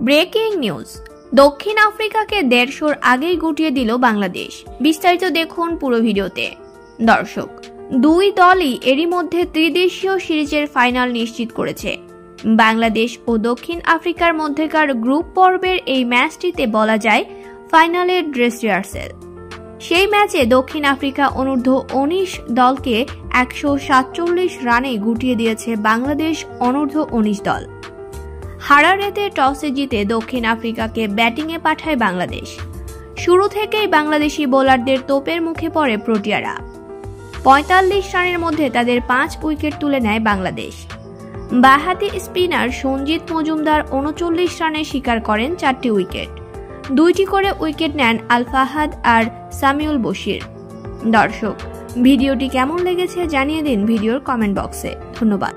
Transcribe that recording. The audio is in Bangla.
ব্রেকিং নিউজ, দক্ষিণ আফ্রিকাকে ১৫০ আগেই গুটিয়ে দিল বাংলাদেশ। বিস্তারিত দেখুন পুরো ভিডিওতে। দর্শক, দুই দলই এরই মধ্যে ত্রিদেশীয় সিরিজের ফাইনাল নিশ্চিত করেছে। বাংলাদেশ ও দক্ষিণ আফ্রিকার মধ্যেকার গ্রুপ পর্বের এই ম্যাচটিতে বলা যায় ফাইনালের ড্রেস রিহার্সেল। সেই ম্যাচে দক্ষিণ আফ্রিকা অনূর্ধ্ব ১৯ দলকে ১৪৭ রানে গুটিয়ে দিয়েছে বাংলাদেশ অনূর্ধ্ব ১৯ দল। হারারেতে টসে জিতে দক্ষিণ আফ্রিকাকে ব্যাটিংয়ে পাঠায় বাংলাদেশ। শুরু থেকেই বাংলাদেশি বোলারদের তোপের মুখে পড়ে প্রোটিয়ারা। ৪৫ রানের মধ্যে তাদের ৫ উইকেট তুলে নেয় বাংলাদেশ। বাঁহাতি স্পিনার সঞ্জিত মজুমদার ৩৯ রানে শিকার করেন ৪টি উইকেট। ২টি করে উইকেট নেন আল ফাহাদ আর সামিউল বশির। দর্শক, ভিডিওটি কেমন লেগেছে জানিয়ে দিন ভিডিওর কমেন্ট বক্সে। ধন্যবাদ।